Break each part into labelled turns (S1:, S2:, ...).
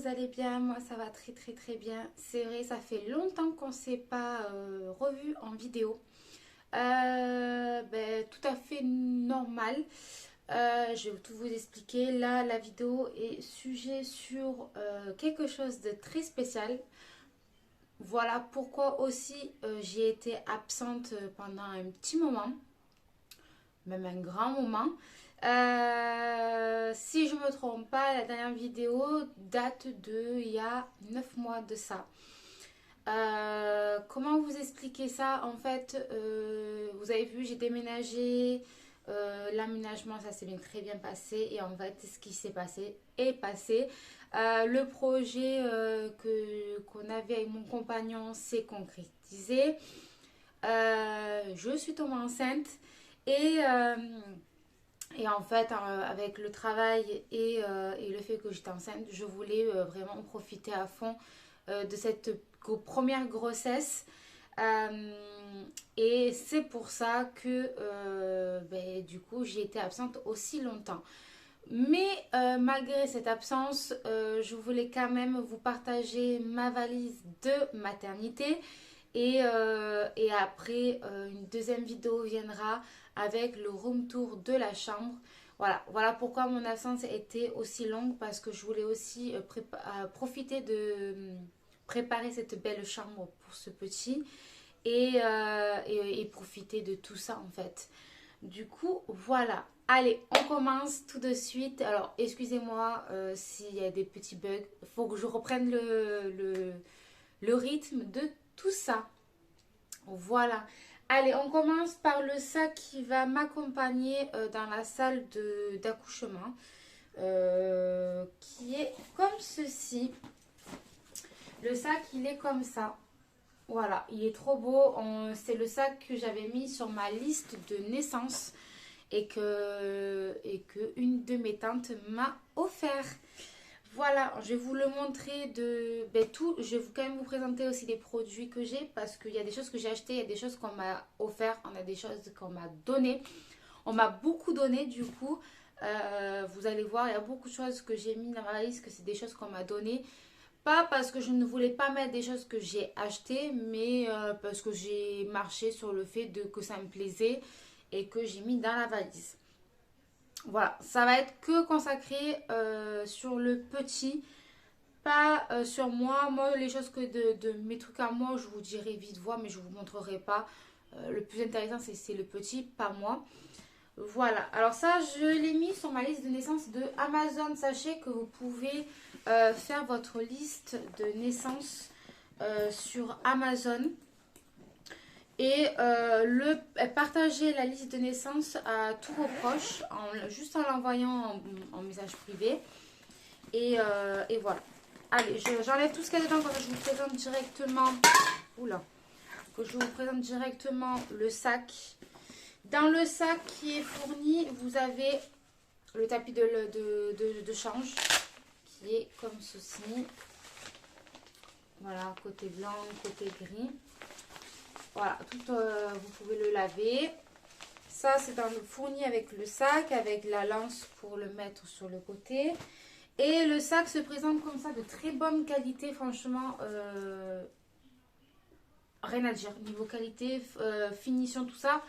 S1: vous allez bien? Moi ça va très bien. C'est vrai, ça fait longtemps qu'on ne s'est pas revu en vidéo. Tout à fait normal. Je vais tout vous expliquer. Là, la vidéo est sujet sur quelque chose de très spécial. Voilà pourquoi aussi j'ai été absente pendant un petit moment, même un grand moment. Si je ne me trompe pas, la dernière vidéo date de il y a 9 mois de ça. Comment vous expliquer ça? En fait, vous avez vu, j'ai déménagé. L'aménagement, ça s'est très bien passé. Et en fait, ce qui s'est passé est passé. Le projet qu'on avait avec mon compagnon s'est concrétisé. Je suis tombée enceinte. Et, euh, et en fait, avec le travail et le fait que j'étais enceinte, je voulais vraiment profiter à fond de cette première grossesse. Euh, et c'est pour ça que du coup j'ai été absente aussi longtemps. Mais malgré cette absence, je voulais quand même vous partager ma valise de maternité. Et après, une deuxième vidéo viendra avec le room tour de la chambre. Voilà pourquoi mon absence était aussi longue, parce que je voulais aussi profiter de préparer cette belle chambre pour ce petit et profiter de tout ça en fait. Du coup, voilà. Allez, on commence tout de suite. Alors, excusez-moi s'il y a des petits bugs. Il faut que je reprenne le rythme de tout ça. Voilà. Allez, on commence par le sac qui va m'accompagner dans la salle d'accouchement. Qui est comme ceci. Le sac, il est comme ça. Voilà, il est trop beau. C'est le sac que j'avais mis sur ma liste de naissance et que une de mes tantes m'a offert. Voilà, je vais vous le montrer tout. Je vais quand même vous présenter aussi les produits que j'ai, parce qu'il y a des choses que j'ai achetées, il y a des choses qu'on m'a offert, on a des choses qu'on m'a donné. On m'a beaucoup donné du coup. Vous allez voir, il y a beaucoup de choses que j'ai mis dans ma liste, que c'est des choses qu'on m'a données. Pas parce que je ne voulais pas mettre des choses que j'ai achetées, mais parce que j'ai marché sur le fait que ça me plaisait et que j'ai mis dans la valise. Voilà, ça va être que consacré sur le petit, pas sur moi. Moi, les choses de mes trucs à moi, je vous dirai vite voix, mais je ne vous montrerai pas. Le plus intéressant, c'est le petit, pas moi. Voilà, alors ça, je l'ai mis sur ma liste de naissance de Amazon. Sachez que vous pouvez faire votre liste de naissance sur Amazon et partager la liste de naissance à tous vos proches juste en l'envoyant en message privé. Et voilà. Allez, j'enlève tout ce qu'il y a dedans, comme ça je vous présente directement. Oula, que je vous présente directement le sac. Dans le sac qui est fourni, vous avez le tapis de change qui est comme ceci. Voilà, côté blanc, côté gris. Voilà, vous pouvez le laver. Ça, c'est fourni avec le sac, avec la lance pour le mettre sur le côté. Et le sac se présente comme ça, de très bonne qualité, franchement. Rien à dire, niveau qualité, finition, tout ça.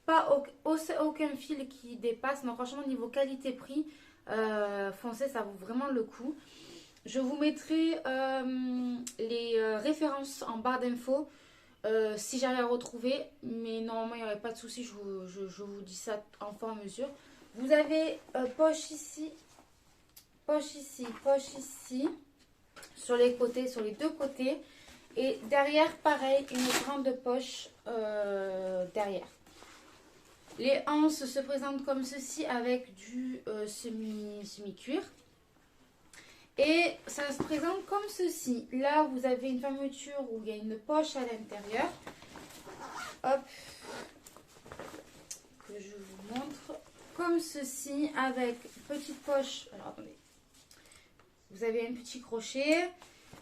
S1: Pas aucun fil qui dépasse. Non, franchement, niveau qualité-prix, foncez, ça vaut vraiment le coup. Je vous mettrai les références en barre d'infos si j'arrive à retrouver. Mais normalement, il n'y aurait pas de souci. Je vous dis ça en fur et à mesure. Vous avez poche ici, poche ici. Sur les côtés, sur les deux côtés. Et derrière, pareil, une grande poche derrière. Les anses se présentent comme ceci avec du semi-cuir. Et ça se présente comme ceci. Là, vous avez une fermeture où il y a une poche à l'intérieur. Hop. Que je vous montre. Comme ceci, avec petite poche. Alors, attendez. Vous avez un petit crochet.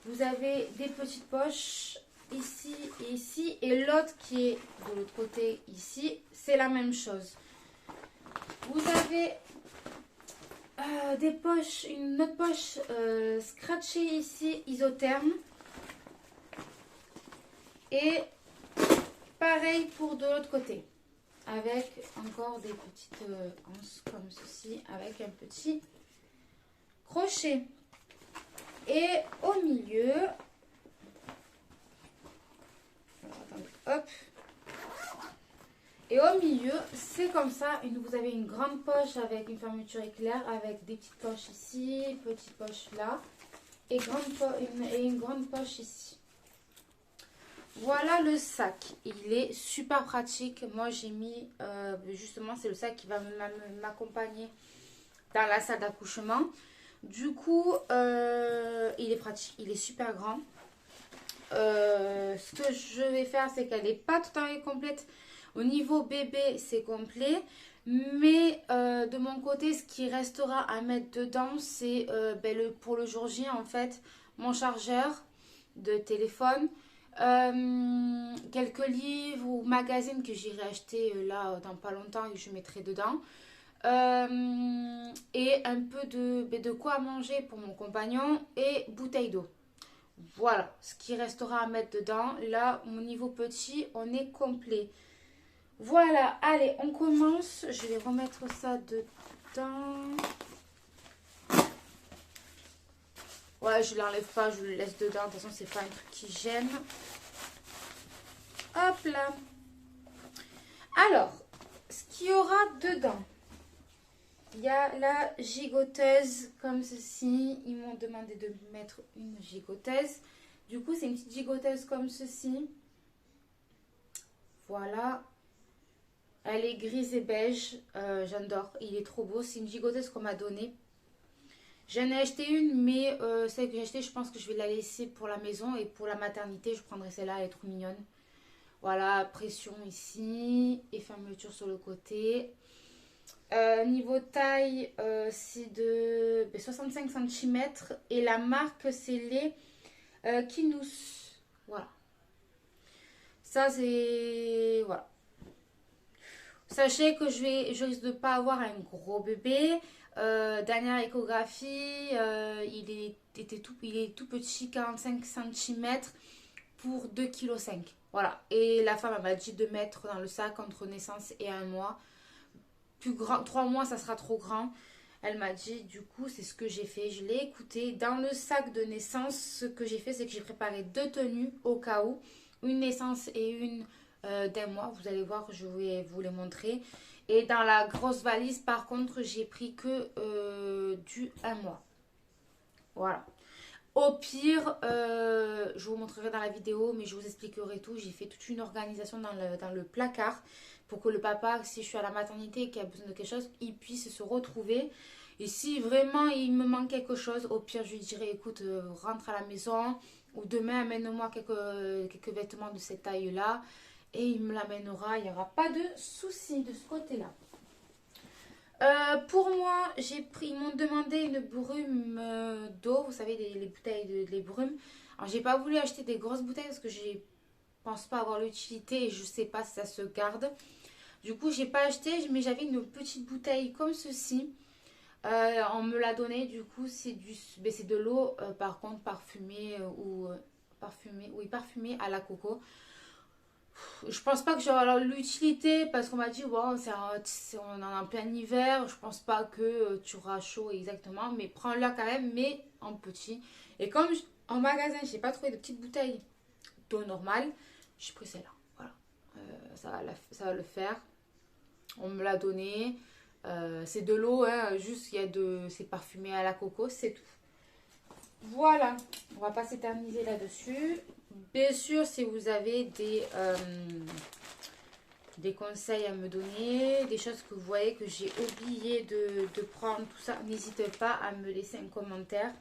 S1: Vous avez des petites poches ici et ici. Et l'autre qui est de l'autre côté ici, c'est la même chose. Vous avez des poches, une autre poche scratchée ici, isotherme. Et pareil pour de l'autre côté. Avec encore des petites anses comme ceci, avec un petit crochet. Et au milieu, alors, attendez, hop. Et au milieu, c'est comme ça. Vous avez une grande poche avec une fermeture éclair, avec des petites poches ici, petite poche là, et une grande poche ici. Voilà le sac. Il est super pratique. Moi, j'ai mis, justement, c'est le sac qui va m'accompagner dans la salle d'accouchement. Du coup, il est pratique. Il est super grand. Ce que je vais faire, c'est qu'elle n'est pas tout à fait complète. Au niveau bébé, c'est complet. Mais de mon côté, ce qui restera à mettre dedans, c'est pour le jour J, en fait, mon chargeur de téléphone. Quelques livres ou magazines que j'irai acheter là dans pas longtemps et que je mettrai dedans. Et un peu de quoi manger pour mon compagnon et bouteille d'eau. Voilà ce qui restera à mettre dedans. Là, mon niveau petit, on est complet. Voilà, allez, on commence. Je vais remettre ça dedans. Ouais, je ne l'enlève pas, je le laisse dedans. De toute façon, c'est pas un truc qui gêne. Hop là. Alors, ce qu'il y aura dedans. Il y a la gigoteuse comme ceci. Ils m'ont demandé de mettre une gigoteuse. Du coup, c'est une petite gigoteuse comme ceci. Voilà. Elle est grise et beige. J'adore. Il est trop beau. C'est une gigoteuse qu'on m'a donnée. J'en ai acheté une, mais celle que j'ai achetée, je pense que je vais la laisser pour la maison. Et pour la maternité, je prendrai celle-là. Elle est trop mignonne. Voilà, pression ici. Et fermeture sur le côté. Niveau taille, c'est de 65 cm. Et la marque, c'est les Kinous. Voilà. Ça, c'est... Voilà. Sachez que je risque de pas avoir un gros bébé. Dernière échographie, il est tout petit, 45 cm pour 2,5 kg. Voilà. Et la femme m'a dit de mettre dans le sac entre naissance et 1 mois. Plus grand, 3 mois, ça sera trop grand. Elle m'a dit, du coup, c'est ce que j'ai fait. Je l'ai écouté. Dans le sac de naissance, ce que j'ai fait, c'est que j'ai préparé 2 tenues au cas où. Une naissance et une d'1 mois. Vous allez voir, je vais vous les montrer. Et dans la grosse valise, par contre, j'ai pris que du 1 mois. Voilà. Au pire, je vous montrerai dans la vidéo, mais je vous expliquerai tout. J'ai fait toute une organisation dans le placard pour que le papa, si je suis à la maternité et qu'il a besoin de quelque chose, il puisse se retrouver. Et si vraiment il me manque quelque chose, au pire, je lui dirai, écoute, rentre à la maison ou demain, amène-moi quelques vêtements de cette taille-là. Et il me l'amènera, il n'y aura pas de souci de ce côté-là. Pour moi, ils m'ont demandé une brume d'eau, vous savez, les bouteilles les brumes. Alors, j'ai pas voulu acheter des grosses bouteilles parce que je pense pas avoir l'utilité et je sais pas si ça se garde. Du coup, j'ai pas acheté, mais j'avais une petite bouteille comme ceci. On me l'a donné, du coup, c'est de l'eau, par contre, parfumée parfumée à la coco. Je pense pas que j'aurai l'utilité parce qu'on m'a dit bon, on est en plein hiver, je pense pas que tu auras chaud exactement, mais prends-la quand même, mais en petit. Et comme en magasin, j'ai pas trouvé de petite bouteille d'eau normale, j'ai pris celle-là. Voilà, ça va le faire. On me l'a donné. C'est de l'eau, hein, juste c'est parfumé à la coco, c'est tout. Voilà, on va pas s'éterniser là-dessus. Bien sûr, si vous avez des conseils à me donner, des choses que vous voyez que j'ai oublié de prendre, tout ça, n'hésitez pas à me laisser un commentaire.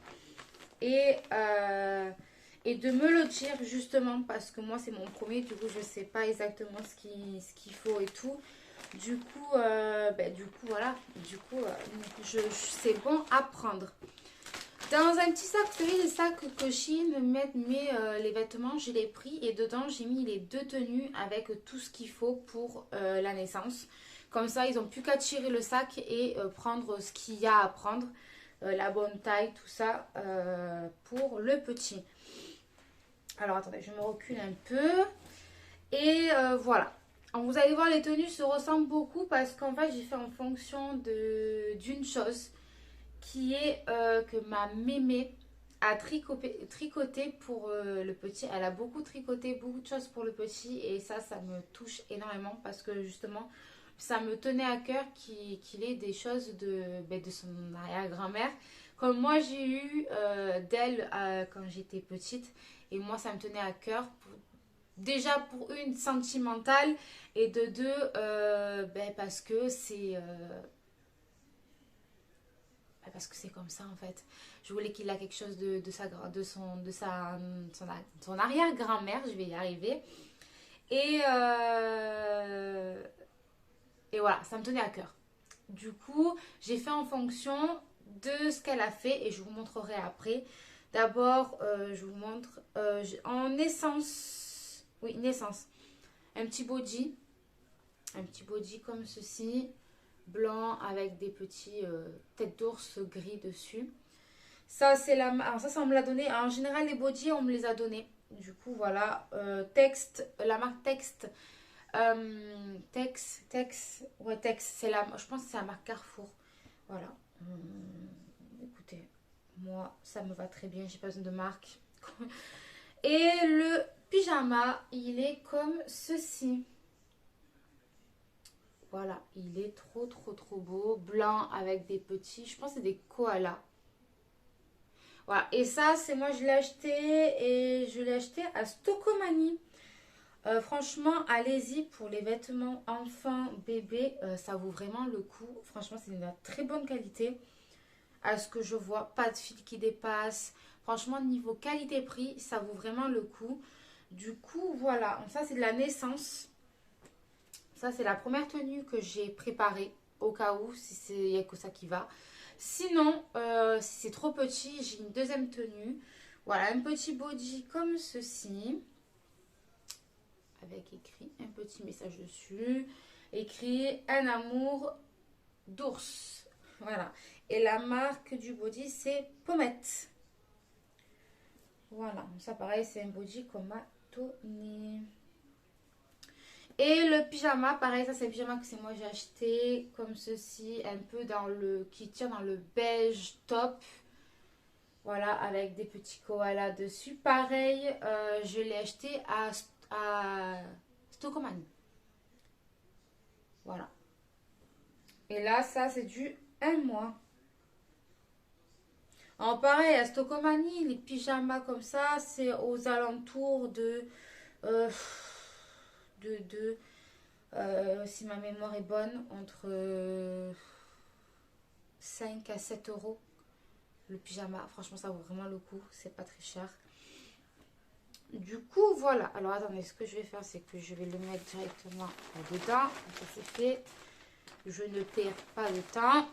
S1: Et de me le dire justement parce que moi c'est mon premier, du coup je sais pas exactement ce qu'il faut et tout. Du coup, voilà, c'est bon à prendre. Dans un petit sac, vous savez, les sacs que Shein met les vêtements, je l'ai pris et dedans j'ai mis les 2 tenues avec tout ce qu'il faut pour la naissance. Comme ça, ils n'ont plus qu'à tirer le sac et prendre ce qu'il y a à prendre. La bonne taille, tout ça pour le petit. Alors, attendez, je me recule un peu. Et voilà. Vous allez voir, les tenues se ressemblent beaucoup parce qu'en fait, j'ai fait en fonction d'une chose qui est que ma mémé a tricoté pour le petit. Elle a beaucoup tricoté, beaucoup de choses pour le petit. Et ça me touche énormément parce que justement, ça me tenait à cœur qu'il ait des choses de son arrière-grand-mère. Comme moi, j'ai eu d'elle quand j'étais petite. Et moi, ça me tenait à cœur. Déjà pour une sentimentale et de deux parce que c'est comme ça en fait. Je voulais qu'il a quelque chose son arrière-grand-mère, je vais y arriver. Et, et voilà, ça me tenait à cœur. Du coup, j'ai fait en fonction de ce qu'elle a fait et je vous montrerai après. D'abord, je vous montre en naissance. Oui, naissance. Un petit body. Un petit body comme ceci. Blanc avec des petits têtes d'ours gris dessus. Ça, c'est la... Alors ça, on me l'a donné. En général, les bodys, on me les a donnés. Du coup, voilà. Texte. La marque Texte. Ouais, Tex, je pense que c'est la marque Carrefour. Voilà. Écoutez, moi, ça me va très bien. J'ai pas besoin de marque. Et le pyjama, il est comme ceci. Voilà, il est trop, trop, trop beau. Blanc avec des petits, je pense que c'est des koalas. Voilà, et ça, c'est moi, je l'ai acheté et je l'ai acheté à Stocomanie. Franchement, allez-y pour les vêtements enfants, bébés, ça vaut vraiment le coup. Franchement, c'est de la très bonne qualité. À ce que je vois, pas de fil qui dépasse. Franchement, niveau qualité-prix, ça vaut vraiment le coup. Du coup, voilà. Ça, c'est de la naissance. Ça, c'est la première tenue que j'ai préparée. Au cas où, si il n'y a que ça qui va. Sinon, si c'est trop petit, j'ai une deuxième tenue. Voilà, un petit body comme ceci. Avec écrit un petit message dessus. Écrit un amour d'ours. Voilà. Et la marque du body, c'est Pommette. Voilà. Ça, pareil, c'est un body qu'on m'a donné. Et le pyjama, pareil, ça, c'est le pyjama que c'est moi j'ai acheté. Comme ceci, un peu qui tire dans le beige top. Voilà, avec des petits koalas dessus. Pareil, je l'ai acheté à Stocomanie. Voilà. Et là, ça, c'est du 1 mois. En pareil, à Stocomanie, les pyjamas comme ça, c'est aux alentours euh, si ma mémoire est bonne, entre 5 à 7 euros le pyjama. Franchement, ça vaut vraiment le coup. C'est pas très cher. Du coup, voilà. Alors, attendez, ce que je vais faire, c'est que je vais le mettre directement dedans. Ça, c'est fait. Je ne perds pas de temps.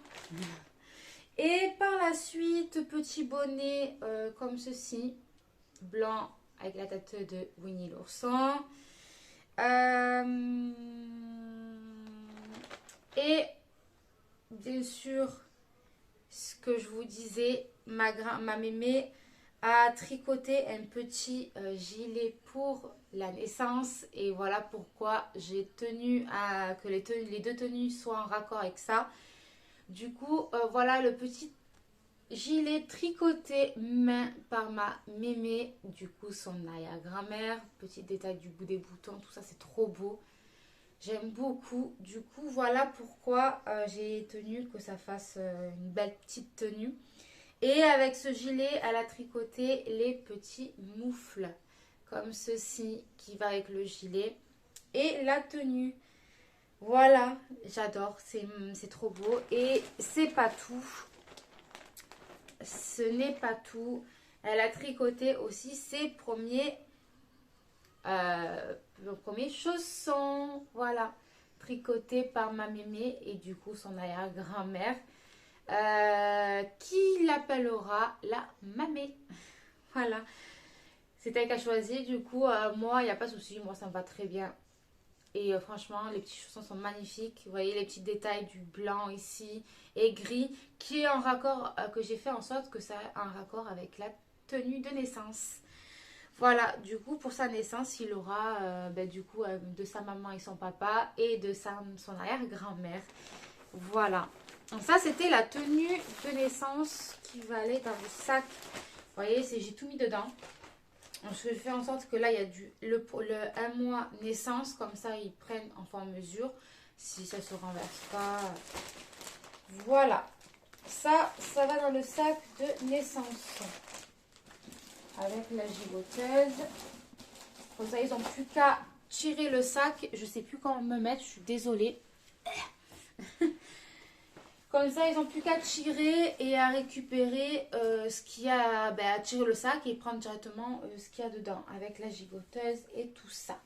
S1: Et par la suite, petit bonnet comme ceci. Blanc avec la tête de Winnie l'ourson. Et bien sûr, ce que je vous disais, ma mémé a tricoté un petit gilet pour la naissance. Et voilà pourquoi j'ai tenu à que les deux tenues soient en raccord avec ça. Du coup, voilà le petit gilet tricoté main par ma mémé. Du coup, son arrière-grand-mère. Petit détail du bout des boutons. Tout ça, c'est trop beau. J'aime beaucoup. Du coup, voilà pourquoi j'ai tenu que ça fasse une belle petite tenue. Et avec ce gilet, elle a tricoté les petits moufles. Comme ceci, qui va avec le gilet. Et la tenue. Voilà, j'adore. C'est trop beau. Et c'est pas tout. Ce n'est pas tout. Elle a tricoté aussi ses premiers chaussons. Voilà. Tricotés par ma mémé et du coup son arrière-grand-mère. Qui l'appellera la mamé. Voilà. C'est elle qui a choisi. Du coup, moi, il n'y a pas de souci. Moi, ça me va très bien. Et franchement, les petits chaussons sont magnifiques. Vous voyez les petits détails du blanc ici et gris qui est en raccord, que j'ai fait en sorte que ça a un raccord avec la tenue de naissance. Voilà, du coup, pour sa naissance, il aura du coup de sa maman et son papa et de son arrière-grand-mère. Voilà. Donc ça, c'était la tenue de naissance qui va aller dans le sac. Vous voyez, j'ai tout mis dedans. Donc, je fais en sorte que là, il y a le 1 mois naissance. Comme ça, ils prennent en forme mesure. Si ça ne se renverse pas. Voilà. Ça va dans le sac de naissance. Avec la gigoteuse. Comme ça, ils n'ont plus qu'à tirer le sac. Je ne sais plus comment me mettre. Je suis désolée. Comme ça, ils n'ont plus qu'à tirer et à récupérer ce qu'il y a, à tirer le sac et prendre directement ce qu'il y a dedans avec la gigoteuse et tout ça.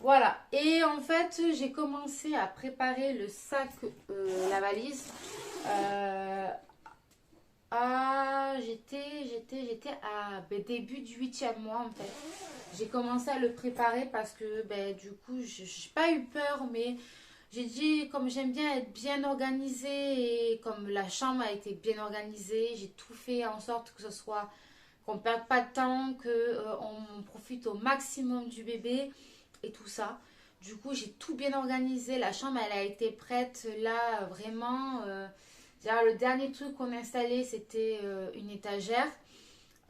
S1: Voilà. Et en fait, j'ai commencé à préparer le sac, la valise. J'étais à début du 8e mois en fait. J'ai commencé à le préparer parce que du coup, je n'ai pas eu peur, mais j'ai dit, comme j'aime bien être bien organisée et comme la chambre a été bien organisée, j'ai tout fait en sorte que ce soit, qu'on ne perde pas de temps, qu'on profite au maximum du bébé et tout ça. Du coup, j'ai tout bien organisé. La chambre, elle a été prête là, vraiment. Le dernier truc qu'on a installé, c'était une étagère.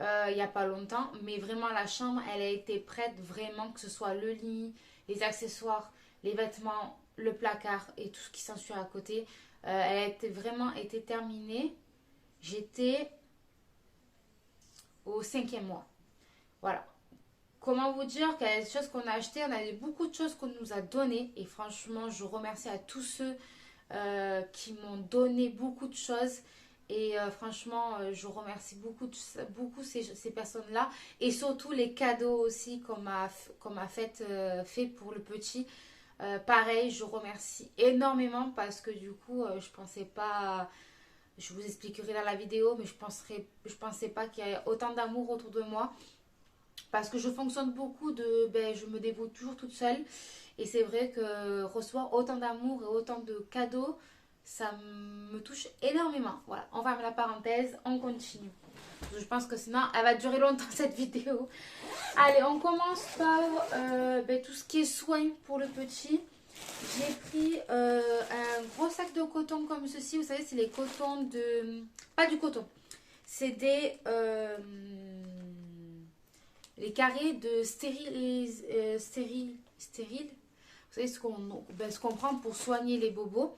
S1: Il n'y a pas longtemps. Mais vraiment, la chambre, elle a été prête vraiment, que ce soit le lit, les accessoires, les vêtements, le placard et tout ce qui s'ensuit à côté. Elle a vraiment été terminée. J'étais au 5e mois. Voilà. Comment vous dire qu'il y a des choses qu'on a achetées, on a eu beaucoup de choses qu'on nous a données. Et franchement, je remercie à tous ceux qui m'ont donné beaucoup de choses. Et franchement, je remercie beaucoup ces personnes-là. Et surtout les cadeaux aussi qu'on m'a fait pour le petit. Pareil, je remercie énormément parce que du coup, je pensais pas, je vous expliquerai dans la vidéo, mais je pensais pas qu'il y ait autant d'amour autour de moi. Parce que je fonctionne beaucoup je me débrouille toujours toute seule. Et c'est vrai que recevoir autant d'amour et autant de cadeaux, ça me touche énormément. Voilà, on ferme la parenthèse, on continue. Je pense que sinon, elle va durer longtemps cette vidéo. Allez, on commence par tout ce qui est soin pour le petit. J'ai pris un gros sac de coton comme ceci. Vous savez, c'est les cotons de... Pas du coton. C'est les carrés de stérile. Vous savez ce qu'on prend pour soigner les bobos.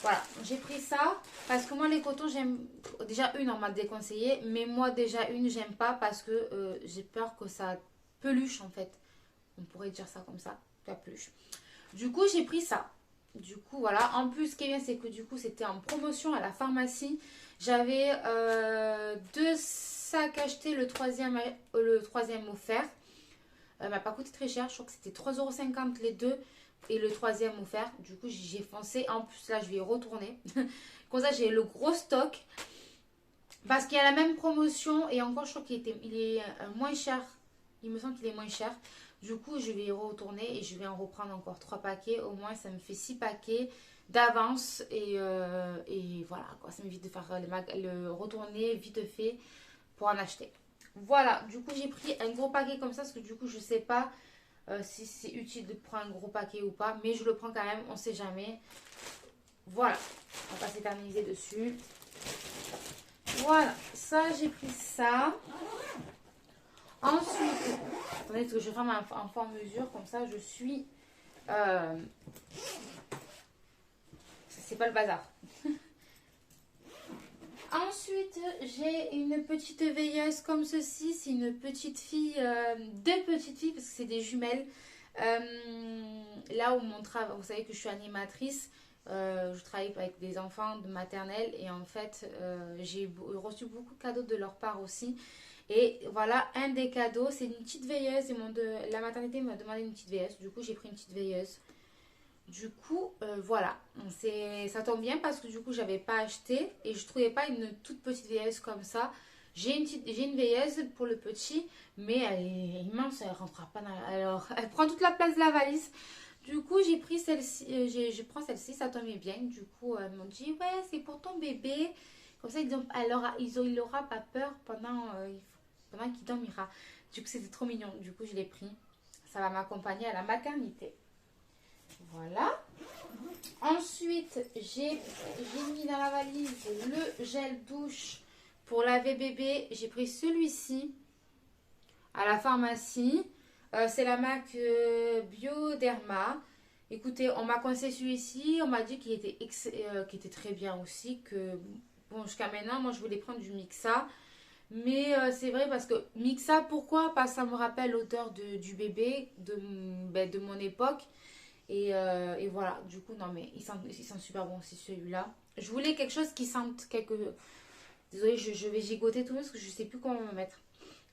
S1: Voilà, j'ai pris ça parce que moi les cotons j'aime. Déjà une on m'a déconseillé, mais moi déjà une j'aime pas parce que j'ai peur que ça peluche en fait. On pourrait dire ça comme ça, ça peluche. Du coup j'ai pris ça. Du coup voilà, en plus ce qui est bien c'est que du coup c'était en promotion à la pharmacie. J'avais 2 sacs achetés, le troisième offert. M'a pas coûté très cher, je crois que c'était 3,50 € les deux. Et le troisième offert, du coup j'ai foncé. En plus là je vais y retourner. Comme ça j'ai le gros stock. Parce qu'il y a la même promotion. Et encore je crois il est moins cher. Il me semble qu'il est moins cher. Du coup je vais y retourner et je vais en reprendre encore 3 paquets. Au moins ça me fait 6 paquets d'avance. Et voilà quoi. Ça m'évite de faire le retourner vite fait pour en acheter. Voilà, du coup j'ai pris un gros paquet comme ça. Parce que du coup je sais pas si c'est utile de prendre un gros paquet ou pas, mais je le prends quand même, on sait jamais. Voilà, on va pas s'éterniser dessus. Voilà, ça j'ai pris ça. Ensuite, attendez que je ferme en forme mesure, comme ça je suis... c'est pas le bazar. Ensuite, j'ai une petite veilleuse comme ceci. C'est une petite fille, 2 petites filles parce que c'est des jumelles. Là où mon travail, vous savez que je suis animatrice, je travaille avec des enfants de maternelle et en fait, j'ai reçu beaucoup de cadeaux de leur part aussi. Et voilà, un des cadeaux, c'est une petite veilleuse. La maternité m'a demandé une petite veilleuse. Du coup, j'ai pris une petite veilleuse. Du coup, voilà, ça tombe bien parce que du coup, j'avais pas acheté et je trouvais pas une toute petite veilleuse comme ça. J'ai une veilleuse pour le petit, mais elle est immense, elle ne rentrera pas dans alors, elle prend toute la place de la valise. Du coup, j'ai pris celle-ci, je prends celle-ci, ça tombait bien. Du coup, elles m'ont dit, ouais, c'est pour ton bébé. Comme ça, il n'aura pas peur pendant qu'il dormira. Du coup, c'était trop mignon. Du coup, je l'ai pris. Ça va m'accompagner à la maternité. Voilà. Ensuite, j'ai mis dans la valise le gel douche pour laver bébé. J'ai pris celui-ci à la pharmacie. C'est la marque Bioderma. Écoutez, on m'a conseillé celui-ci. On m'a dit qu'il était très bien aussi. Bon, jusqu'à maintenant, moi, je voulais prendre du Mixa. Mais c'est vrai parce que Mixa, pourquoi? Parce que ça me rappelle l'odeur du bébé de mon époque. Et voilà, du coup, non, mais il sent super bon aussi celui-là. Je voulais quelque chose qui sente Désolée, je vais gigoter tout le monde parce que je sais plus comment me mettre.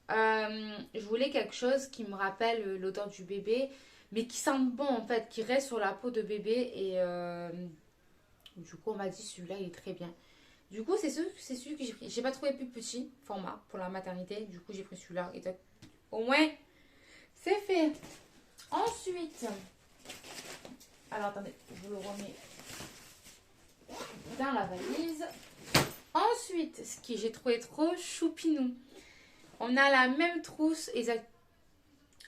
S1: Je voulais quelque chose qui me rappelle l'odeur du bébé, mais qui sente bon en fait, qui reste sur la peau de bébé. Et du coup, on m'a dit celui-là, il est très bien. Du coup, c'est celui que j'ai pris. J'ai pas trouvé plus petit format pour la maternité. Du coup, j'ai pris celui-là. Au moins, c'est fait. Ensuite, alors attendez, je le remets dans la valise. Ensuite, ce que j'ai trouvé trop choupinou. On a la même trousse,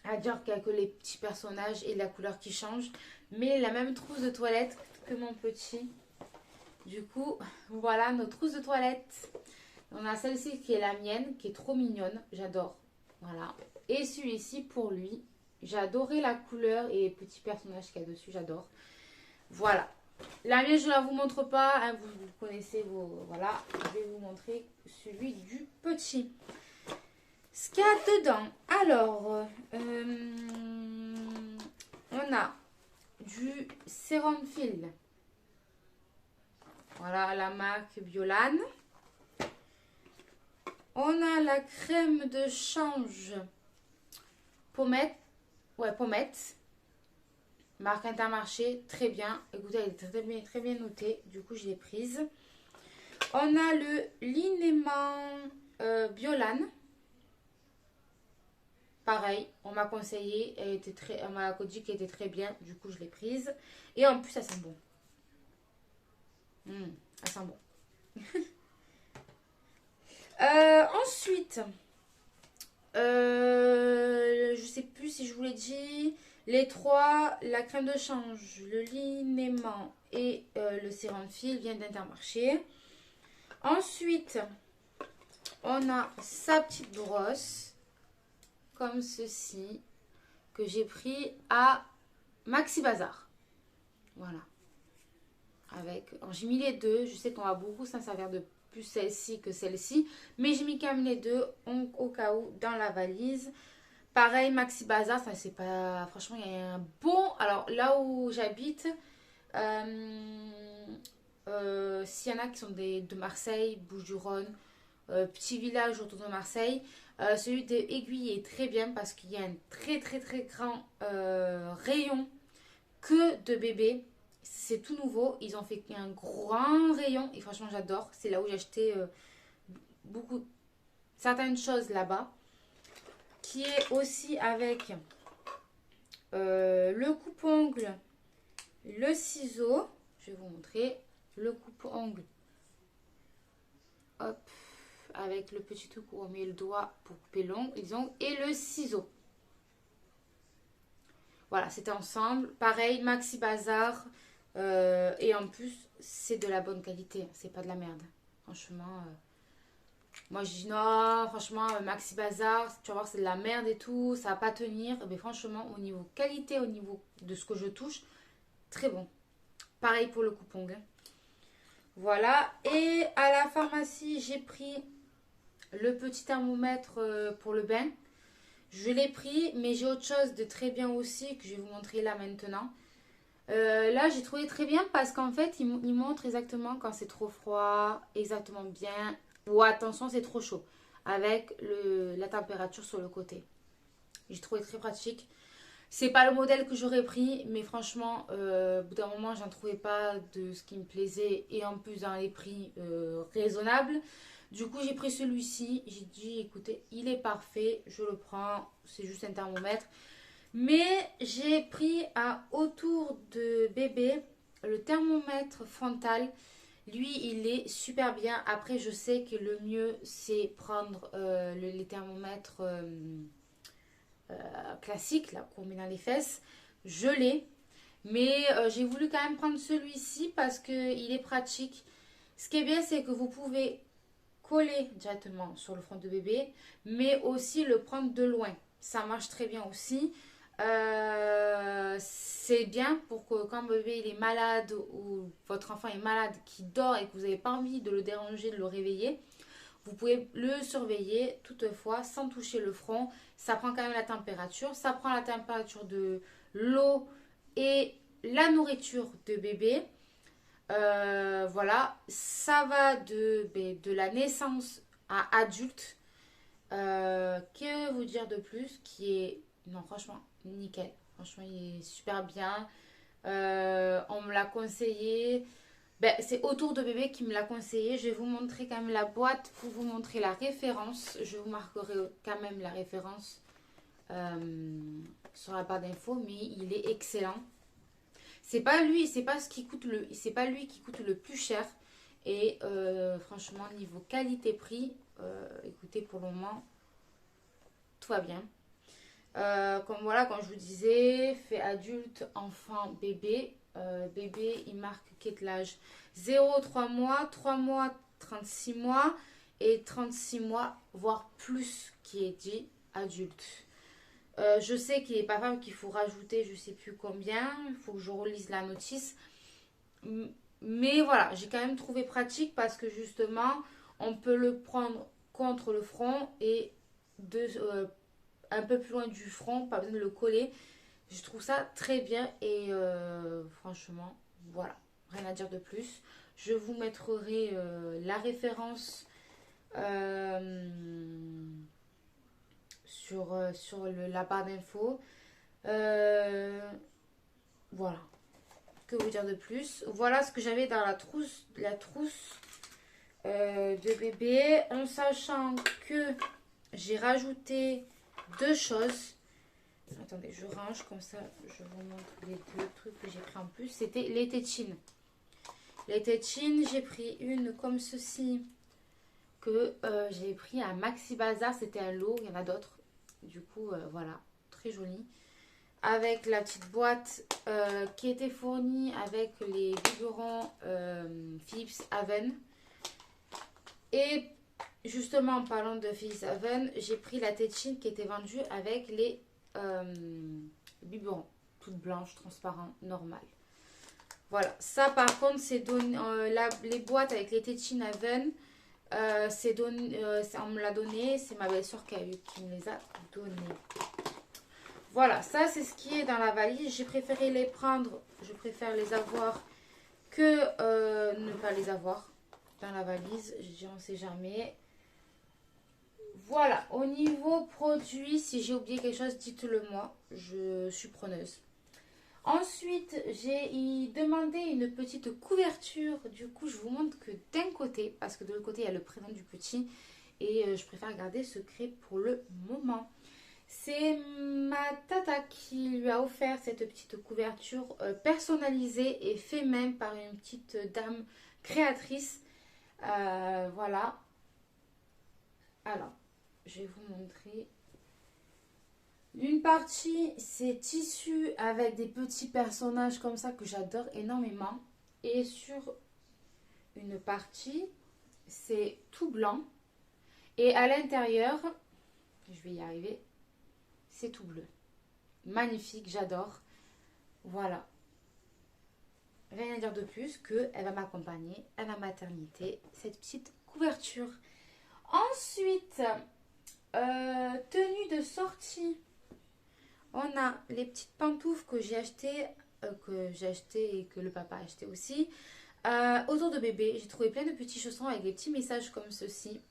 S1: à dire qu'il y a que les petits personnages et la couleur qui change. Mais la même trousse de toilette que mon petit. Du coup, voilà nos trousses de toilette. On a celle-ci qui est la mienne, qui est trop mignonne. J'adore. Voilà. Et celui-ci pour lui. J'ai adoré la couleur et les petits personnages qu'il y a dessus. J'adore. Voilà. La mienne, je ne la vous montre pas. Hein, vous connaissez vos... Voilà. Je vais vous montrer celui du petit. Ce qu'il y a dedans. Alors, on a du sérum fil. Voilà la marque Biolan. On a la crème de change pommette. Ouais, pommette. Marque Intermarché. Très bien. Écoutez, elle est très bien notée. Du coup, je l'ai prise. On a le liniment Biolan. Pareil, on m'a conseillé. On m'a dit qu'elle était très bien. Du coup, je l'ai prise. Et en plus, ça sent bon. Elle sent bon. Ensuite, je sais plus si je vous l'ai dit, les trois, la crème de change, le liniment et le sérum fil viennent d'Intermarché. Ensuite, on a sa petite brosse, comme ceci, que j'ai pris à Maxi Bazar. Voilà. J'ai mis les deux. Je sais qu'on va beaucoup s'en servir de plus celle-ci que celle-ci. Mais j'ai mis quand même les deux au cas où dans la valise. Pareil, Maxi Bazar, ça c'est pas... Franchement, il y a un bon... Alors là où j'habite, s'il y en a qui sont de Marseille, Bouches-du-Rhône, petit village autour de Marseille, celui de Aiguille est très bien parce qu'il y a un très très très grand rayon que de bébés. C'est tout nouveau. Ils ont fait un grand rayon et franchement j'adore. C'est là où j'ai acheté certaines choses là-bas. Qui est aussi avec le coupe-ongle, le ciseau. Je vais vous montrer le coupe-ongle. Hop. Avec le petit truc où on met le doigt pour couper l'ongle. Et le ciseau. Voilà, c'était ensemble. Pareil, Maxi Bazar. Et en plus, c'est de la bonne qualité. C'est pas de la merde. Franchement, moi je dis non, franchement, Maxi Bazar, tu vas voir, c'est de la merde et tout. Ça va pas tenir. Mais franchement, au niveau qualité, au niveau de ce que je touche, très bon. Pareil pour le coupe-ongle. Voilà. Et à la pharmacie, j'ai pris le petit thermomètre pour le bain. Je l'ai pris, mais j'ai autre chose de très bien aussi que je vais vous montrer là maintenant. Là, j'ai trouvé très bien parce qu'en fait, il montre exactement quand c'est trop froid, exactement bien, ou attention, c'est trop chaud, avec la température sur le côté. J'ai trouvé très pratique. C'est pas le modèle que j'aurais pris, mais franchement, au bout d'un moment, j'en trouvais pas de ce qui me plaisait et en plus dans les prix raisonnables. Du coup, j'ai pris celui-ci. J'ai dit, écoutez, il est parfait. Je le prends. C'est juste un thermomètre. Mais j'ai pris à autour de bébé le thermomètre frontal. Lui, il est super bien. Après, je sais que le mieux, c'est prendre les thermomètres classiques, là, qu'on met dans les fesses. Je l'ai. Mais j'ai voulu quand même prendre celui-ci parce qu'il est pratique. Ce qui est bien, c'est que vous pouvez coller directement sur le front de bébé, mais aussi le prendre de loin. Ça marche très bien aussi. C'est bien pour que quand bébé il est malade ou votre enfant est malade, qui dort et que vous n'avez pas envie de le déranger, de le réveiller, vous pouvez le surveiller toutefois sans toucher le front. Ça prend quand même la température. Ça prend la température de l'eau et la nourriture de bébé. Voilà, ça va de la naissance à adulte. Que vous dire de plus qui est... Non, franchement, nickel. Franchement, il est super bien. On me l'a conseillé. Ben, c'est Autour de bébé qui me l'a conseillé. Je vais vous montrer quand même la boîte pour vous montrer la référence. Je vous marquerai quand même la référence sur la barre d'infos, mais il est excellent. C'est pas lui, c'est pas lui qui coûte le plus cher. Et franchement, niveau qualité-prix, écoutez, pour le moment, tout va bien. Comme voilà, quand je vous disais, fait adulte, enfant, bébé. Bébé, il marque quel âge 0, 3 mois, 3 mois, 36 mois et 36 mois, voire plus qui est dit adulte. Je sais qu'il est pas grave qu'il faut rajouter je sais plus combien, il faut que je relise la notice. Mais voilà, j'ai quand même trouvé pratique parce que justement, on peut le prendre contre le front et un peu plus loin du front, pas besoin de le coller. Je trouve ça très bien et franchement, voilà, rien à dire de plus. Je vous mettrai la référence sur la barre d'infos. Voilà, que vous dire de plus. Voilà ce que j'avais dans la trousse de bébé, en sachant que j'ai rajouté deux choses. Attendez, je range comme ça, je vous montre les deux trucs que j'ai pris en plus. C'était les tétines. Les tétines, j'ai pris une comme ceci que j'ai pris à Maxi Bazar. C'était un lot, il y en a d'autres. Du coup, voilà, très joli. Avec la petite boîte qui était fournie avec les biberons Philips Haven. Et justement, en parlant de Philips Haven, j'ai pris la tétine qui était vendue avec les biberons, toute blanche, transparent, normal. Voilà, ça par contre, c'est donné, les boîtes avec les tétines Haven, on me l'a donné, c'est ma belle-soeur qui me les a données. Voilà, ça c'est ce qui est dans la valise. J'ai préféré les prendre, je préfère les avoir que ne pas les avoir dans la valise. Je dis on sait jamais. Voilà, au niveau produit, si j'ai oublié quelque chose, dites-le moi, je suis preneuse. Ensuite, j'ai demandé une petite couverture. Du coup, je vous montre que d'un côté, parce que de l'autre côté, il y a le prénom du petit. Et je préfère garder secret pour le moment. C'est ma tata qui lui a offert cette petite couverture personnalisée et fait même par une petite dame créatrice. Voilà. Alors, je vais vous montrer. Une partie, c'est tissu avec des petits personnages comme ça que j'adore énormément. Et sur une partie, c'est tout blanc. Et à l'intérieur, je vais y arriver, c'est tout bleu. Magnifique, j'adore. Voilà. Rien à dire de plus qu'elle va m'accompagner à la maternité, cette petite couverture. Ensuite, tenue de sortie. On a les petites pantoufles que j'ai achetées et que le papa a acheté aussi. Autour de bébé, j'ai trouvé plein de petits chaussons avec des petits messages comme ceci.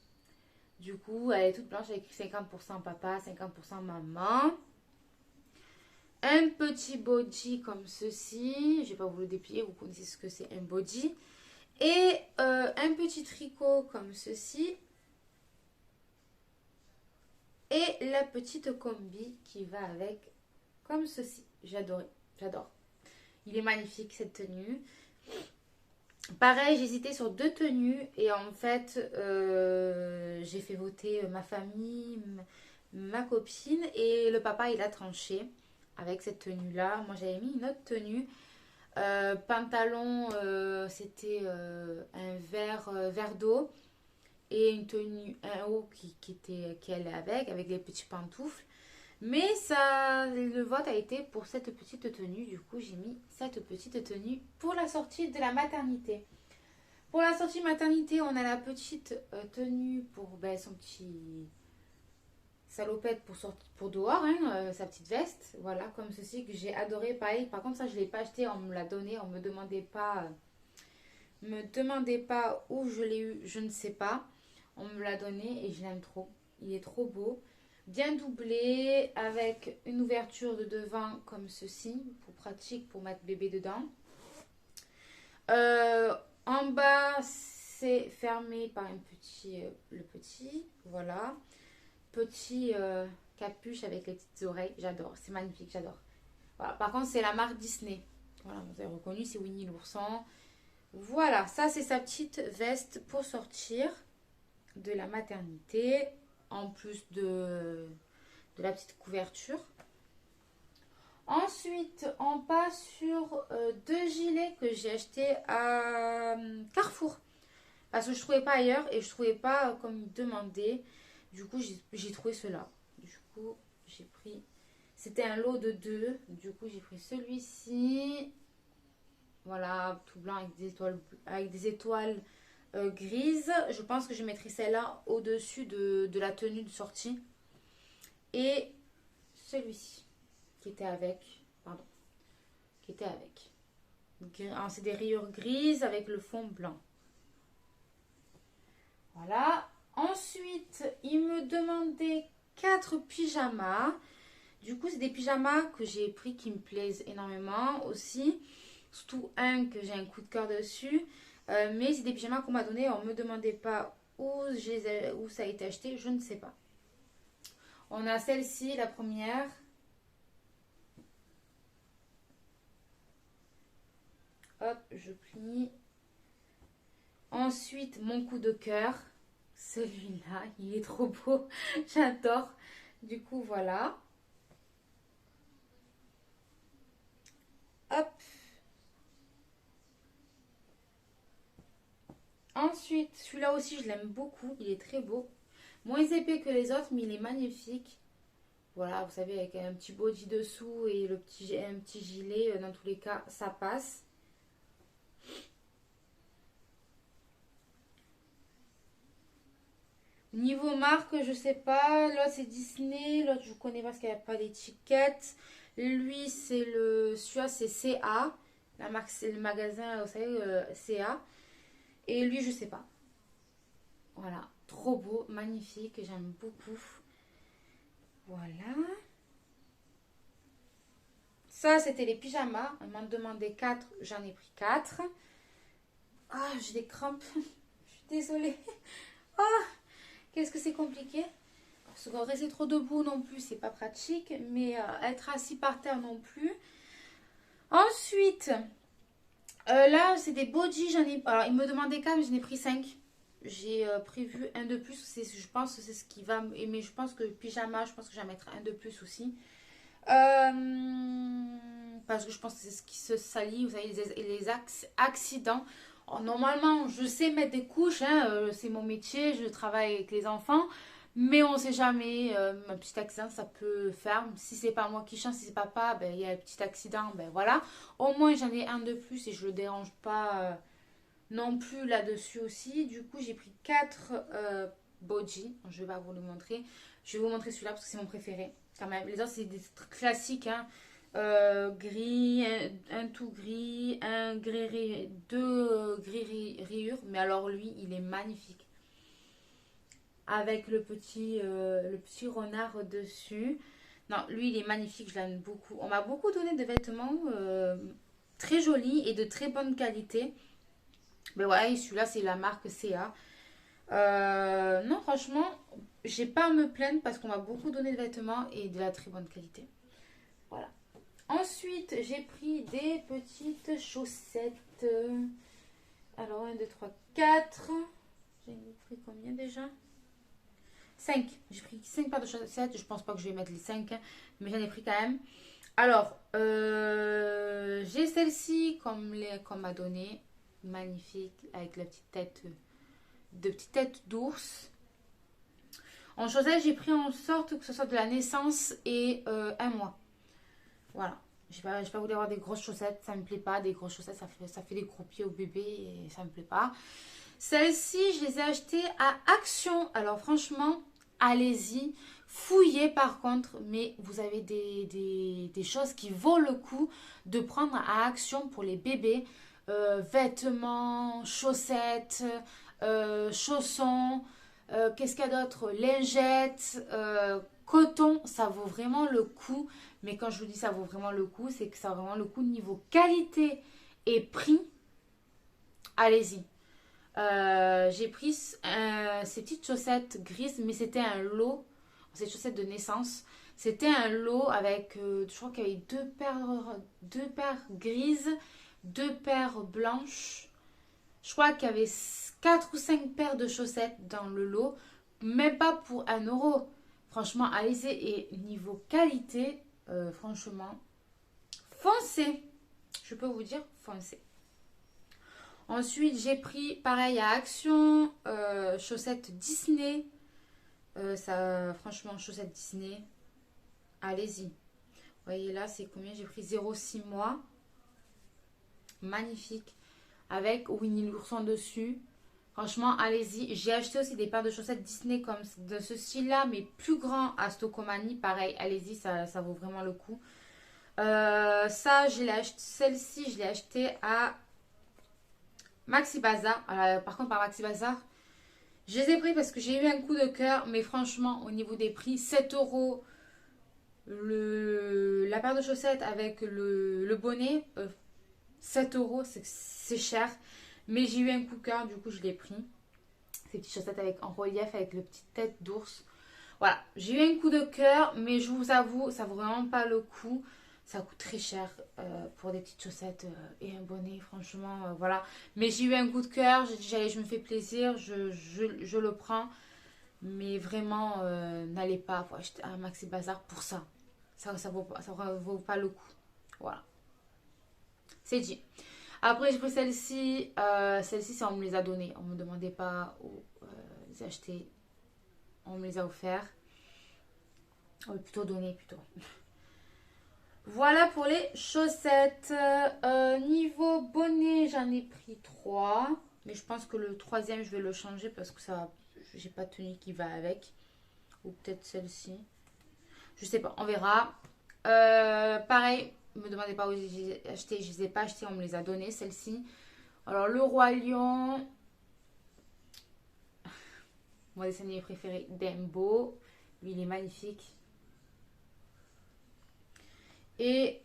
S1: Du coup, elle est toute blanche avec 50% papa, 50% maman. Un petit body comme ceci. Je vais pas vous le déplier, vous connaissez ce que c'est un body. Et un petit tricot comme ceci. Et la petite combi qui va avec, comme ceci. J'adore. Il est magnifique cette tenue. Pareil, j'hésitais sur deux tenues et en fait, j'ai fait voter ma famille, ma copine et le papa il a tranché avec cette tenue-là. Moi j'avais mis une autre tenue. Pantalon, c'était un vert d'eau et une tenue, un haut qui allait avec les petits pantoufles. Mais ça, le vote a été pour cette petite tenue. Du coup, j'ai mis cette petite tenue pour la sortie de la maternité. Pour la sortie maternité, on a la petite tenue pour son petit salopette pour dehors, hein, sa petite veste. Voilà, comme ceci que j'ai adoré. Pareil, par contre, ça, je ne l'ai pas acheté, on me l'a donné. On ne me demandait pas où je l'ai eu, je ne sais pas. On me l'a donné et je l'aime trop. Il est trop beau. Bien doublé avec une ouverture de devant comme ceci, pour pratique pour mettre bébé dedans. En bas, c'est fermé par le petit, voilà. Petit capuche avec les petites oreilles, j'adore, c'est magnifique, j'adore. Voilà. Par contre, c'est la marque Disney. Voilà, vous avez reconnu, c'est Winnie l'ourson. Voilà, ça c'est sa petite veste pour sortir de la maternité, en plus de la petite couverture. Ensuite, on passe sur deux gilets que j'ai achetés à Carrefour. Parce que je ne trouvais pas ailleurs et je ne trouvais pas comme il demandait. Du coup, j'ai trouvé cela. Du coup, j'ai pris... C'était un lot de deux. Du coup, j'ai pris celui-ci. Voilà, tout blanc avec des étoiles grises. Je pense que je mettrai celle-là au-dessus de la tenue de sortie. Et celui-ci qui était avec. Pardon. Qui était avec. C'est des rayures grises avec le fond blanc. Voilà. Ensuite, il me demandait 4 pyjamas. Du coup, c'est des pyjamas que j'ai pris qui me plaisent énormément aussi. Surtout un que j'ai un coup de cœur dessus. Mais c'est des pyjamas qu'on m'a donné. On ne me demandait pas où ça a été acheté. Je ne sais pas. On a celle-ci, la première. Hop, je plie. Ensuite, mon coup de cœur. Celui-là, il est trop beau. J'adore. Du coup, voilà. Hop. Ensuite, celui-là aussi, je l'aime beaucoup. Il est très beau. Moins épais que les autres, mais il est magnifique. Voilà, vous savez, avec un petit body dessous et un petit gilet, dans tous les cas, ça passe. Niveau marque, je sais pas. L'autre, c'est Disney. L'autre, je ne connais pas parce qu'il n'y a pas d'étiquette. Lui, celui-là, c'est CA. La marque, c'est le magasin, vous savez, CA. Et lui, je sais pas. Voilà, trop beau, magnifique, j'aime beaucoup. Voilà. Ça, c'était les pyjamas. On m'en demandait 4, j'en ai pris 4. Ah, j'ai des crampes. Je suis désolée. Ah, qu'est-ce que c'est compliqué. Parce que rester trop debout non plus, c'est pas pratique. Mais être assis par terre non plus. Ensuite, là, c'est des bodys. Alors, il me demandait 4, mais j'en ai pris 5. J'ai prévu un de plus. Je pense que c'est ce qui va aimer. Je pense que le pyjama, je pense que j'en mettrai un de plus aussi. Parce que je pense que c'est ce qui se salit. Vous savez, les accidents. Normalement, je sais mettre des couches. Hein, c'est mon métier. Je travaille avec les enfants. Mais on ne sait jamais. Un petit accident, ça peut faire. Si c'est pas moi qui chante, si c'est papa, ben, il y a un petit accident. Ben voilà. Au moins, j'en ai un de plus et je ne le dérange pas. Non plus là-dessus aussi. Du coup, j'ai pris 4 body. Je vais pas vous le montrer. Je vais vous montrer celui-là parce que c'est mon préféré. Quand même. Les autres, c'est des trucs classiques. Hein. Gris, un tout gris, deux gris rayures. Mais alors lui, il est magnifique. Avec le petit renard dessus. Non, lui, il est magnifique. Je l'aime beaucoup. On m'a beaucoup donné de vêtements très jolis et de très bonne qualité. Mais voilà, celui-là, c'est la marque CA. Non, franchement, j'ai pas à me plaindre parce qu'on m'a beaucoup donné de vêtements et de la très bonne qualité. Voilà. Ensuite, j'ai pris des petites chaussettes. Alors, 1, 2, 3, 4. J'ai pris combien déjà? 5. J'ai pris 5 paires de chaussettes. Je pense pas que je vais mettre les 5, hein, mais j'en ai pris quand même. Alors, j'ai celle-ci qu'on m'a donné. Magnifique, avec la petite tête de petite tête d'ours. En chaussettes, j'ai pris en sorte que ce soit de la naissance et 1 mois. Voilà. J'ai pas voulu avoir des grosses chaussettes, ça me plaît pas. Des grosses chaussettes, ça fait des gros pieds au bébé et ça me plaît pas. Celles-ci, je les ai achetées à Action. Alors franchement, allez-y. Fouillez par contre, mais vous avez des choses qui vaut le coup de prendre à Action pour les bébés. Vêtements, chaussettes, chaussons, qu'est-ce qu'il y a d'autre? Lingettes, coton, ça vaut vraiment le coup. Mais quand je vous dis ça vaut vraiment le coup, c'est que ça vaut vraiment le coup niveau qualité et prix. Allez-y. J'ai pris ces petites chaussettes grises, mais c'était un lot. Ces chaussettes de naissance. C'était un lot avec, je crois qu'il y avait deux paires grises, 2 paires blanches. Je crois qu'il y avait 4 ou 5 paires de chaussettes dans le lot. Même pas pour 1 euro. Franchement, allez-y. Et niveau qualité, franchement, foncez. Je peux vous dire, foncez. Ensuite, j'ai pris, pareil, à Action, chaussettes Disney. Franchement, chaussettes Disney, allez-y. Vous voyez là, c'est combien? J'ai pris 0,6 mois. Magnifique. Avec Winnie l'ourson dessus. Franchement, allez-y. J'ai acheté aussi des paires de chaussettes Disney comme de ce style-là, mais plus grand à Stocomanie. Pareil, allez-y, ça vaut vraiment le coup. Celle-ci, je l'ai acheté à Maxi Bazar. Par contre, par Maxi Bazar, je les ai pris parce que j'ai eu un coup de cœur. Mais franchement, au niveau des prix, 7 euros la paire de chaussettes avec le bonnet, 7 euros, c'est cher. Mais j'ai eu un coup de cœur, du coup, je l'ai pris. Ces petites chaussettes en relief avec le petite tête d'ours. Voilà, j'ai eu un coup de cœur, mais je vous avoue, ça vaut vraiment pas le coup. Ça coûte très cher pour des petites chaussettes et un bonnet, franchement, voilà. Mais j'ai eu un coup de cœur, j'ai dit, allez, je me fais plaisir, je le prends. Mais vraiment, n'allez pas acheter un Maxi Bazar pour ça. Ça vaut pas le coup. Voilà, c'est dit. Après, j'ai pris celle-ci. Celle-ci, c'est on me les a données. On me demandait pas où les acheter. On me les a offerts. Plutôt donné, plutôt. Voilà pour les chaussettes. Niveau bonnet, j'en ai pris 3. Mais je pense que le troisième, je vais le changer parce que ça, j'ai pas de tenue qui va avec. Ou peut-être celle-ci. Je sais pas, on verra. Pareil, ne me demandez pas où j'ai acheté. Je les ai pas achetés, on me les a donnés, celles-ci. Alors, le Roi Lion. Mon dessin animé préféré, Dembo. Lui, il est magnifique. Et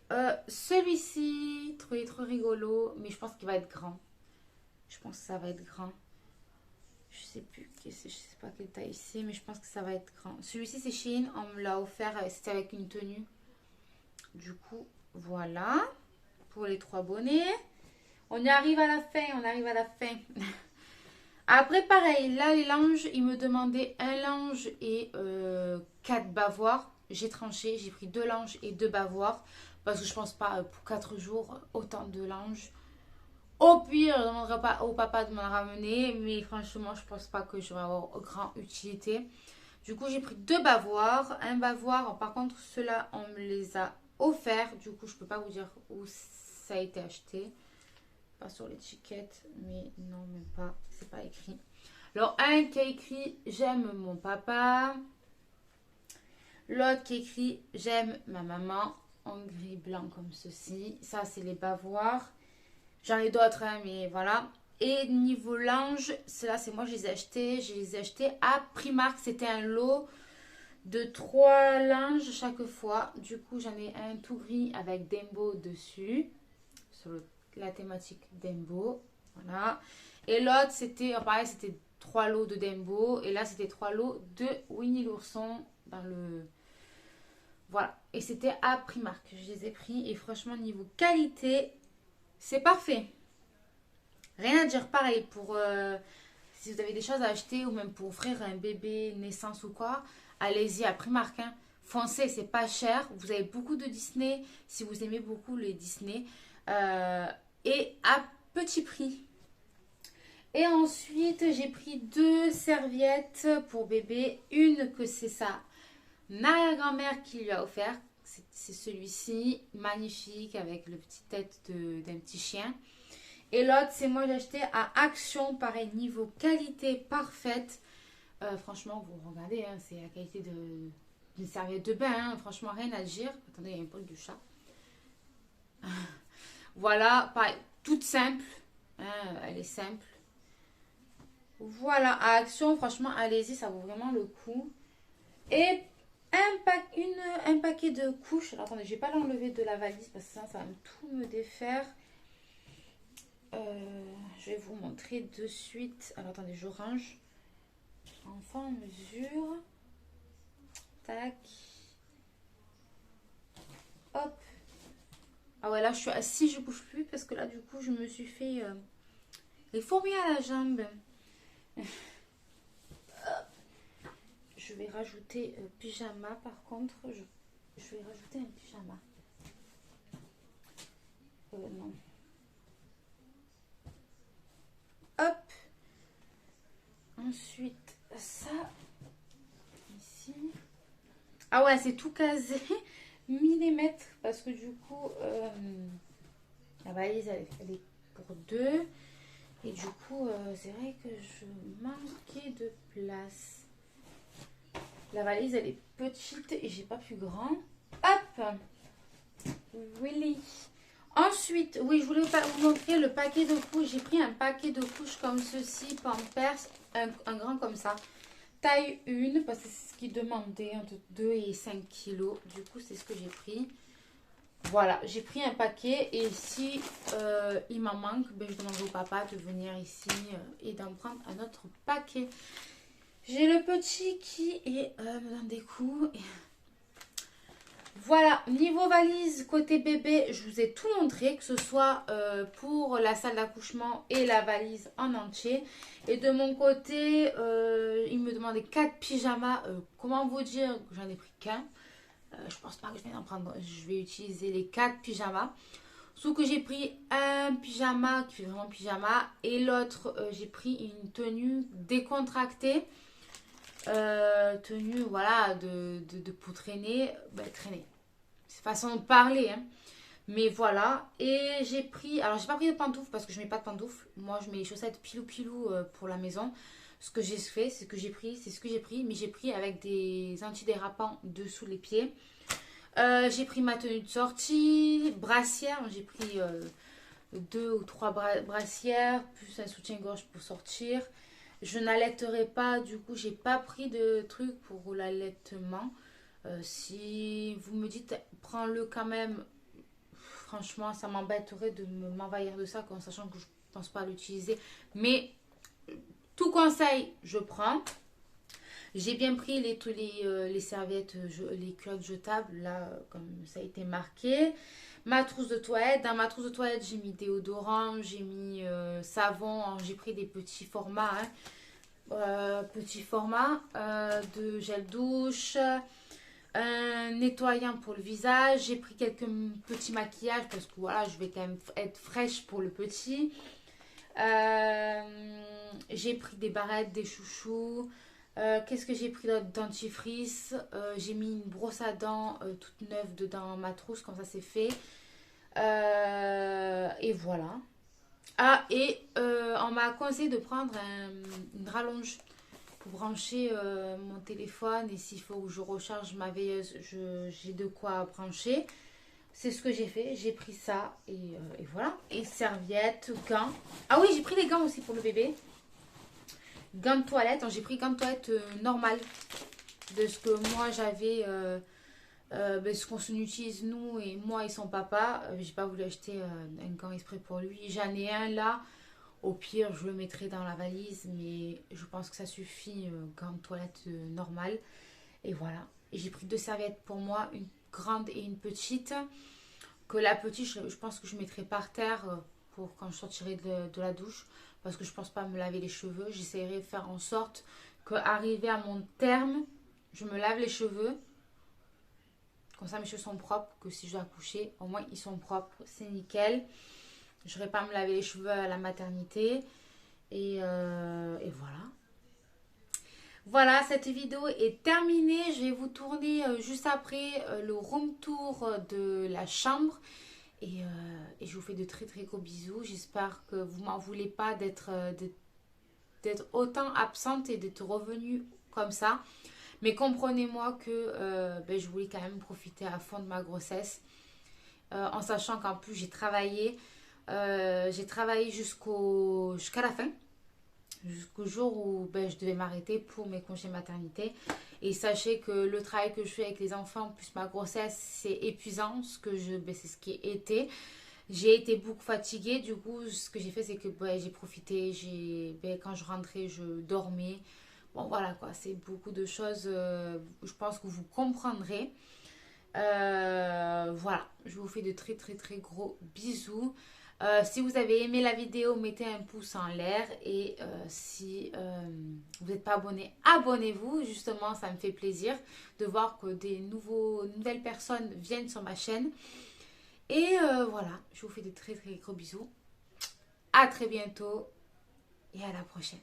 S1: celui-ci, trop rigolo, mais je pense qu'il va être grand. Je pense que ça va être grand. Je sais plus, je sais pas quelle taille c'est, mais je pense que ça va être grand. Celui-ci, c'est Shein, on me l'a offert, c'était avec une tenue. Du coup, voilà, pour les 3 bonnets. On y arrive à la fin, on arrive à la fin. Après, pareil, là, les langes, ils me demandaient un lange et 4 bavoirs. J'ai tranché, j'ai pris 2 langes et 2 bavoirs. Parce que je pense pas, pour 4 jours, autant de langes. Au pire, je ne demanderai pas au papa de me le ramener. Mais franchement, je pense pas que je vais avoir grande utilité. Du coup, j'ai pris 2 bavoirs. Un bavoir, par contre, ceux-là, on me les a offerts. Du coup, je peux pas vous dire où ça a été acheté. Pas sur l'étiquette, mais non, même pas. C'est pas écrit. Alors, un qui a écrit j'aime mon papa. L'autre qui écrit j'aime ma maman. En gris blanc comme ceci. Ça, c'est les bavoirs. J'en ai d'autres, hein, mais voilà. Et niveau linge, ceux-là, c'est moi, je les ai achetés. Je les ai achetés à Primark. C'était un lot de 3 linges chaque fois. Du coup, j'en ai un tout gris avec Dembo dessus. Sur la thématique Dembo. Voilà. Et l'autre, c'était, pareil, c'était 3 lots de Dembo. Et là, c'était 3 lots de Winnie l'ourson dans le... Voilà. Et c'était à Primark. Je les ai pris. Et franchement, niveau qualité, c'est parfait. Rien à dire. Pareil pour... si vous avez des choses à acheter ou même pour offrir un bébé, naissance ou quoi, allez-y à Primark. Hein. Foncez, c'est pas cher. Vous avez beaucoup de Disney. Si vous aimez beaucoup les Disney. Et à petit prix. Et ensuite, j'ai pris 2 serviettes pour bébé. Une que c'est sa arrière-grand-mère qui lui a offert. C'est celui-ci, magnifique, avec le petit tête d'un petit chien. Et l'autre, c'est moi, j'ai acheté à Action, pareil, niveau qualité parfaite. Franchement, vous regardez, hein, c'est la qualité d'une serviette de bain. Hein, franchement, rien à dire. Attendez, il y a une poil du chat. Voilà, pareil, toute simple. Hein, elle est simple. Voilà, à Action, franchement, allez-y, ça vaut vraiment le coup. Et un paquet de couches. Alors, attendez, je vais pas l'enlever de la valise parce que ça va tout me défaire. Je vais vous montrer de suite. Alors, attendez, je range. Enfant mesure. Tac. Hop. Ah ouais, là, je suis assise, je bouge plus parce que là, du coup, je me suis fait les fourmis à la jambe. Je vais rajouter pyjama par contre. Je vais rajouter un pyjama. Non. Hop. Ensuite, ça. Ici. Ah ouais, c'est tout casé. Millimètres. Parce que du coup, la valise, elle est pour 2. Et du coup, c'est vrai que je manquais de place. La valise, elle est petite et j'ai pas plus grand. Hop! Willy. Ensuite, oui, je voulais vous montrer le paquet de couches. J'ai pris un paquet de couches comme ceci, Pampers, un grand comme ça. Taille 1, parce que c'est ce qu'il demandait, entre 2 et 5 kilos. Du coup, c'est ce que j'ai pris. Voilà, j'ai pris un paquet et si il m'en manque, ben, je demande au papa de venir ici et d'en prendre un autre paquet. J'ai le petit qui est me donne des coups. Voilà, niveau valise côté bébé, je vous ai tout montré, que ce soit pour la salle d'accouchement et la valise en entier. Et de mon côté, il me demandait 4 pyjamas. Comment vous dire que j'en ai pris qu'un. Je pense pas que je vais en prendre. Je vais utiliser les 4 pyjamas. Sauf que j'ai pris un pyjama qui fait vraiment pyjama. Et l'autre, j'ai pris une tenue décontractée. Tenue, voilà, pour traîner. Ben, traîner. C'est façon de parler, hein. Mais voilà. Et j'ai pris... Alors, j'ai pas pris de pantoufles parce que je mets pas de pantoufles. Moi, je mets les chaussettes pilou-pilou pour la maison. Ce que j'ai fait, c'est ce que j'ai pris. C'est ce que j'ai pris. Mais j'ai pris avec des antidérapants dessous les pieds. J'ai pris ma tenue de sortie. Brassière. J'ai pris 2 ou 3 brassières. Plus un soutien-gorge pour sortir. Je n'allaiterai pas. Du coup, j'ai pas pris de truc pour l'allaitement. Si vous me dites, prends-le quand même. Franchement, ça m'embêterait de m'envahir de ça, en sachant que je pense pas l'utiliser. Mais tout conseil, je prends. J'ai bien pris les serviettes, les culottes jetables, là, comme ça a été marqué. Ma trousse de toilette. Dans ma trousse de toilette, j'ai mis déodorant, j'ai mis savon. J'ai pris des petits formats, hein. Petits formats de gel douche. Un nettoyant pour le visage. J'ai pris quelques petits maquillages parce que voilà, je vais quand même être fraîche pour le petit. J'ai pris des barrettes, des chouchous. Qu'est-ce que j'ai pris d'autre? Dentifrice. J'ai mis une brosse à dents toute neuve dedans ma trousse, comme ça c'est fait. Et voilà. Ah, et on m'a conseillé de prendre une rallonge pour brancher mon téléphone. Et s'il faut que je recharge ma veilleuse, j'ai de quoi brancher. C'est ce que j'ai fait. J'ai pris ça et voilà. Et serviettes, gants. Ah oui, j'ai pris les gants aussi pour le bébé. Gants de toilette. J'ai pris gants de toilette normal. De ce que moi j'avais... ce qu'on utilise nous et moi et son papa. J'ai pas voulu acheter un gant exprès pour lui. J'en ai un là Au pire, je le mettrai dans la valise, mais je pense que ça suffit, grande toilette normale. Et voilà. Et j'ai pris deux serviettes pour moi, une grande et une petite. Que la petite, je pense que je mettrai par terre pour quand je sortirai de la douche. Parce que je pense pas me laver les cheveux. J'essaierai de faire en sorte qu'arrivé à mon terme, je me lave les cheveux. Comme ça, mes cheveux sont propres. Que si je dois coucher, au moins ils sont propres. C'est nickel. Je n'aurai pas à me laver les cheveux à la maternité. Et voilà. Voilà, cette vidéo est terminée. Je vais vous tourner juste après le room tour de la chambre. Et je vous fais de très très gros bisous. J'espère que vous m'en voulez pas d'être autant absente et d'être revenue comme ça. Mais comprenez-moi que je voulais quand même profiter à fond de ma grossesse. En sachant qu'en plus j'ai travaillé. J'ai travaillé jusqu'à la fin. Jusqu'au jour où je devais m'arrêter pour mes congés maternité. Et sachez que le travail que je fais avec les enfants, plus ma grossesse, c'est épuisant. C'est ce qui était. J'ai été beaucoup fatiguée. Du coup, ce que j'ai fait, c'est que j'ai profité. Quand je rentrais, je dormais. Bon, voilà quoi. C'est beaucoup de choses. Je pense que vous comprendrez. Voilà. Je vous fais de très très très gros bisous. Si vous avez aimé la vidéo, mettez un pouce en l'air. Et si vous n'êtes pas abonné, abonnez-vous. Justement, ça me fait plaisir de voir que nouvelles personnes viennent sur ma chaîne. Et voilà, je vous fais de très très gros bisous. À très bientôt et à la prochaine.